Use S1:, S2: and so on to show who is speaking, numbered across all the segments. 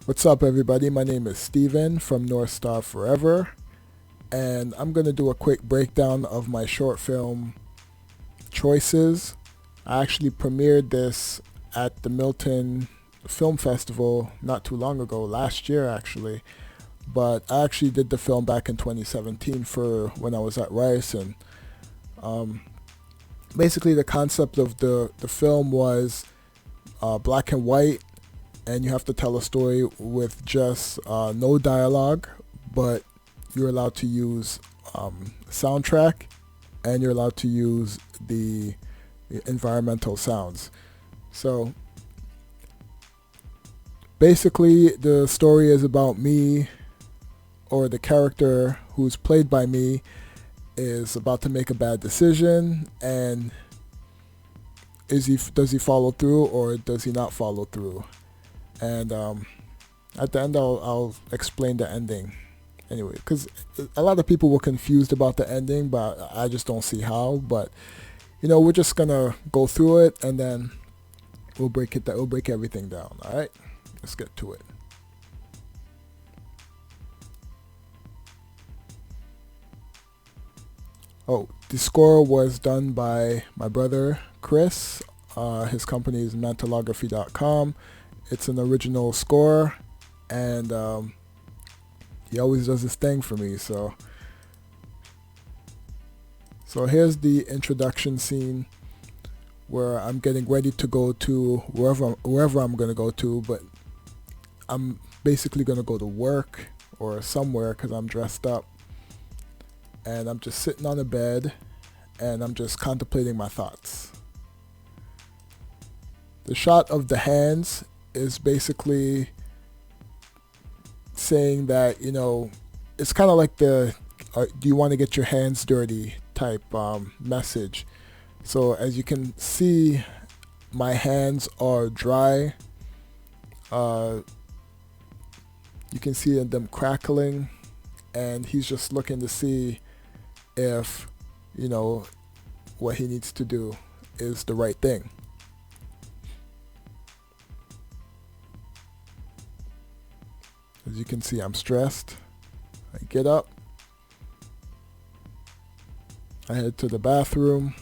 S1: What's up, everybody? My name is Steven from North Star Forever, and I'm going to do a quick breakdown of my short film choices. I actually premiered this at the Milton Film Festival not too long ago, last year actually, but I actually did the film back in 2017 for when I was at Rice. And um, basically, the concept of the film was black and white, and you have to tell a story with just no dialogue, but you're allowed to use soundtrack, and you're allowed to use the environmental sounds. So basically, the story is about me, or the character who's played by me is about to make a bad decision, and does he follow through or does he not follow through? And at the end, I'll explain the ending anyway, because a lot of people were confused about the ending, but I just don't see how. But we're just gonna go through it, and then we'll break everything down. All right, let's get to it. Oh, the score was done by my brother Chris. His company is mentalography.com. It's an original score, and he always does his thing for me. So here's the introduction scene where I'm getting ready to go to wherever I'm gonna go to, but I'm basically gonna go to work or somewhere because I'm dressed up, and I'm just sitting on a bed, and I'm just contemplating my thoughts. The shot of the hands is basically saying that it's kind of like the do you want to get your hands dirty type message. So as you can see, my hands are dry. You can see them crackling, and he's just looking to see if what he needs to do is the right thing. As you can see, I'm stressed. I get up. I head to the bathroom.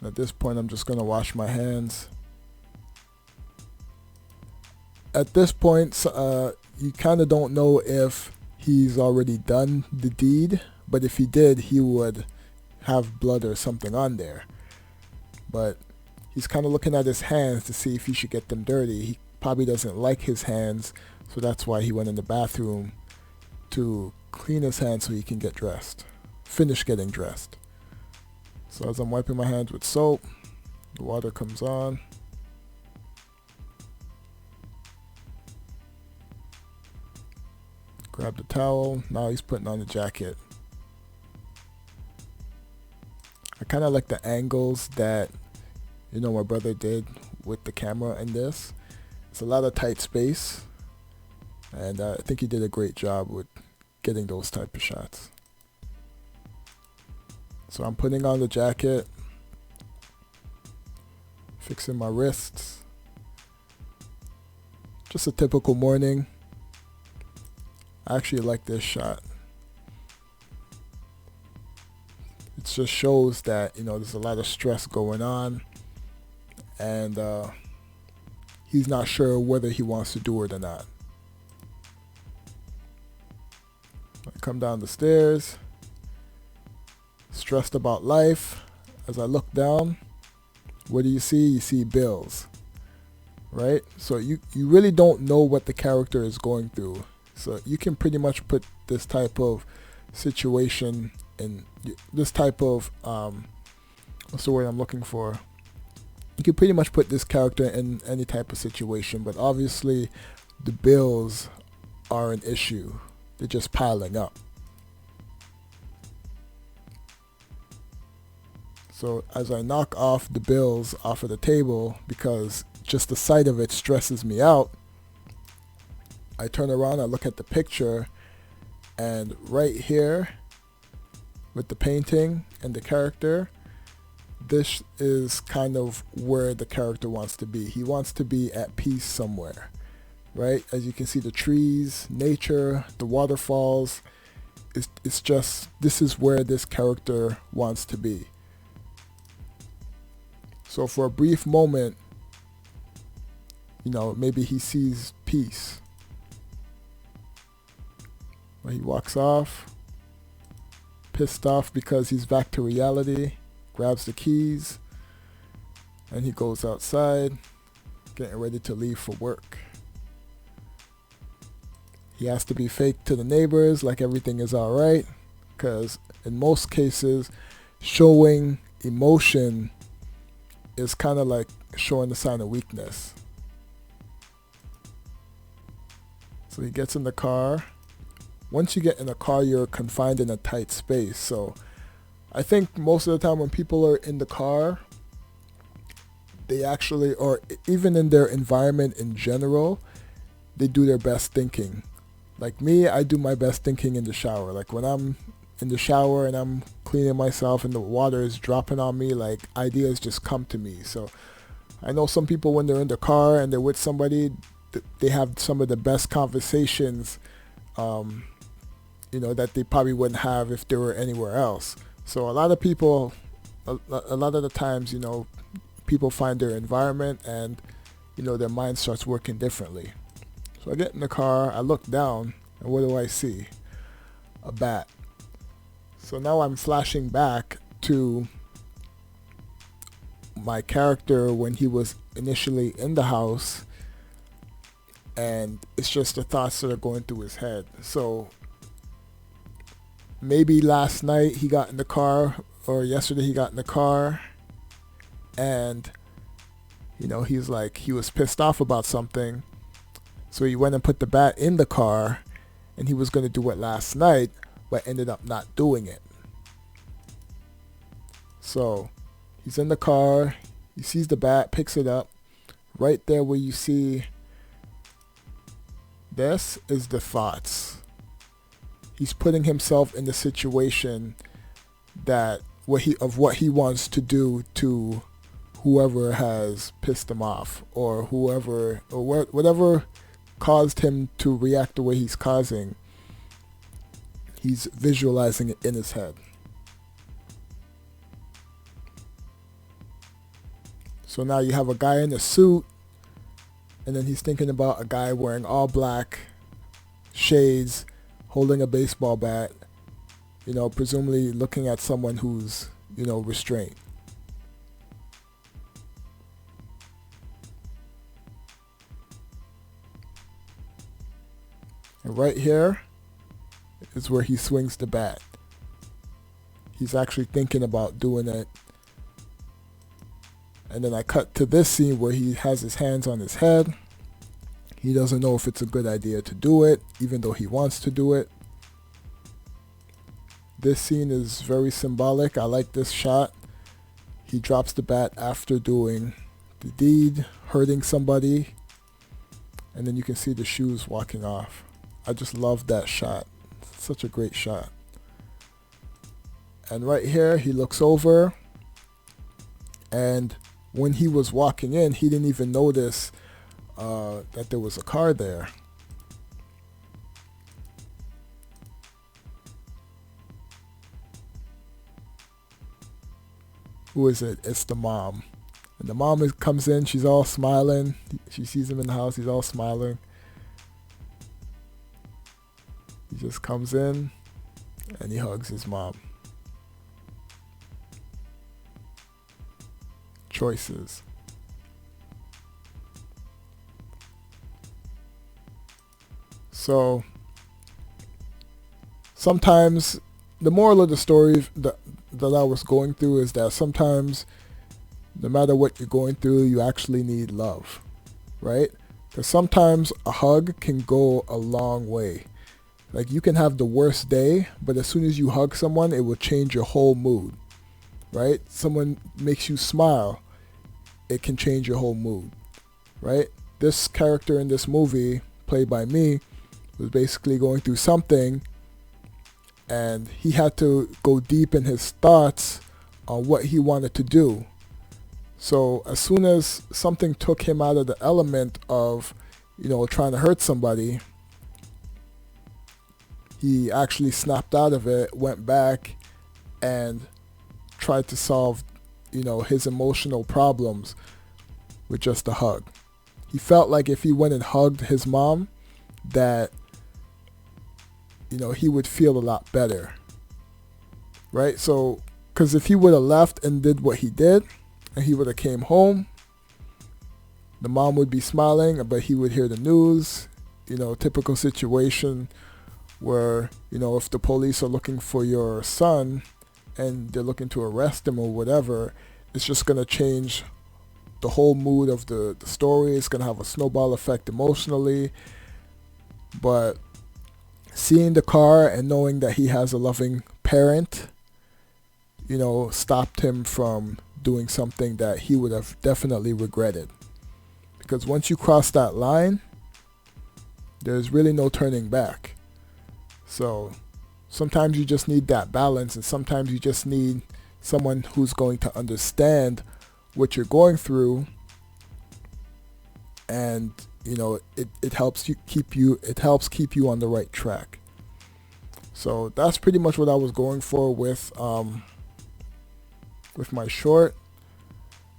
S1: At this point, I'm just going to wash my hands. At this point, you kind of don't know if he's already done the deed, but if he did, he would have blood or something on there. But he's kind of looking at his hands to see if he should get them dirty. He probably doesn't like his hands, so that's why he went in the bathroom to clean his hands so he can get dressed, finish getting dressed. So as I'm wiping my hands with soap, the water comes on. Grab the towel. Now he's putting on the jacket. I kind of like the angles that my brother did with the camera in this. It's a lot of tight space, and I think he did a great job with getting those type of shots. So I'm putting on the jacket, fixing my wrists. Just a typical morning. I actually like this shot. It just shows that there's a lot of stress going on, and he's not sure whether he wants to do it or not. I come down the stairs, stressed about life. As I look down, what do you see? You see bills, right? So you really don't know what the character is going through. So you can pretty much put this type of situation in this type of what's the word I'm looking for? You can pretty much put this character in any type of situation, but obviously the bills are an issue. They're just piling up. So as I knock off the bills off of the table, because just the sight of it stresses me out, I turn around, I look at the picture, and right here with the painting and the character, this is kind of where the character wants to be. He wants to be at peace somewhere, right? As you can see, the trees, nature, the waterfalls, it's just, this is where this character wants to be. So for a brief moment, maybe he sees peace. But he walks off, pissed off because he's back to reality, grabs the keys, and he goes outside, getting ready to leave for work. He has to be fake to the neighbors like everything is alright, because in most cases, showing emotion is kind of like showing a sign of weakness. So he gets in the car. Once you get in a car, you're confined in a tight space. So I think most of the time when people are in the car, they actually, or even in their environment in general, they do their best thinking. Like me, I do my best thinking in the shower. Like when I'm in the shower and I'm cleaning myself and the water is dropping on me, like ideas just come to me. So I know some people, when they're in the car and they're with somebody, they have some of the best conversations, that they probably wouldn't have if they were anywhere else. So a lot of people, a lot of the times, people find their environment and, their mind starts working differently. So I get in the car, I look down, and what do I see? A bat. So now I'm flashing back to my character when he was initially in the house, and it's just the thoughts that are going through his head. So maybe last night he got in the car, or yesterday he got in the car, and he's like, he was pissed off about something, so he went and put the bat in the car, and he was going to do it last night, but ended up not doing it. So he's in the car, he sees the bat, picks it up. Right there where you see, this is the thoughts. He's putting himself in the situation that what he wants to do to whoever has pissed him off, or whoever, or whatever caused him to react the way he's causing. He's visualizing it in his head. So now you have a guy in a suit, and then he's thinking about a guy wearing all black, shades, holding a baseball bat, presumably looking at someone who's, restrained. And right here is where he swings the bat. He's actually thinking about doing it. And then I cut to this scene where he has his hands on his head. He doesn't know if it's a good idea to do it, even though he wants to do it. This scene is very symbolic. I like this shot. He drops the bat after doing the deed, hurting somebody. And then you can see the shoes walking off. I just love that shot. It's such a great shot. And right here, he looks over, and when he was walking in, he didn't even notice that there was a car there. Who is it? It's the mom. And the mom comes in, she's all smiling. She sees him in the house, he's all smiling. He just comes in and he hugs his mom. Choices. So sometimes the moral of the story that I was going through is that sometimes no matter what you're going through, you actually need love, right? Because sometimes a hug can go a long way. Like, you can have the worst day, but as soon as you hug someone, it will change your whole mood, right? Someone makes you smile, it can change your whole mood, right? This character in this movie, played by me, was basically going through something, and he had to go deep in his thoughts on what he wanted to do. So as soon as something took him out of the element of, trying to hurt somebody, he actually snapped out of it, went back and tried to solve, his emotional problems with just a hug. He felt like if he went and hugged his mom, that, he would feel a lot better. Right? So, because if he would have left and did what he did, and he would have came home, the mom would be smiling, but he would hear the news, typical situation where, if the police are looking for your son and they're looking to arrest him or whatever, it's just going to change the whole mood of the story. It's going to have a snowball effect emotionally. But seeing the car and knowing that he has a loving parent, stopped him from doing something that he would have definitely regretted. Because once you cross that line, there's really no turning back. So sometimes you just need that balance, and sometimes you just need someone who's going to understand what you're going through, and it helps keep you on the right track. So that's pretty much what I was going for with my short.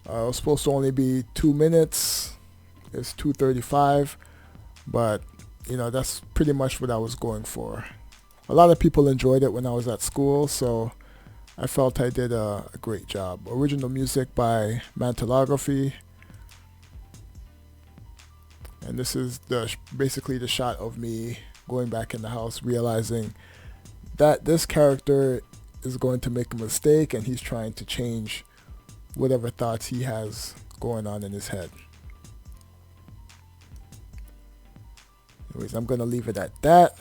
S1: It was supposed to only be 2 minutes. It's 2:35, but that's pretty much what I was going for. A lot of people enjoyed it when I was at school, so I felt I did a great job. Original music by Mantellography. And this is basically the shot of me going back in the house, realizing that this character is going to make a mistake, and he's trying to change whatever thoughts he has going on in his head. Anyways, I'm going to leave it at that.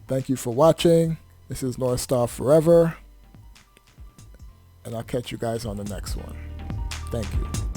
S1: Thank you for watching. This is North Star Forever, and I'll catch you guys on the next one. Thank you.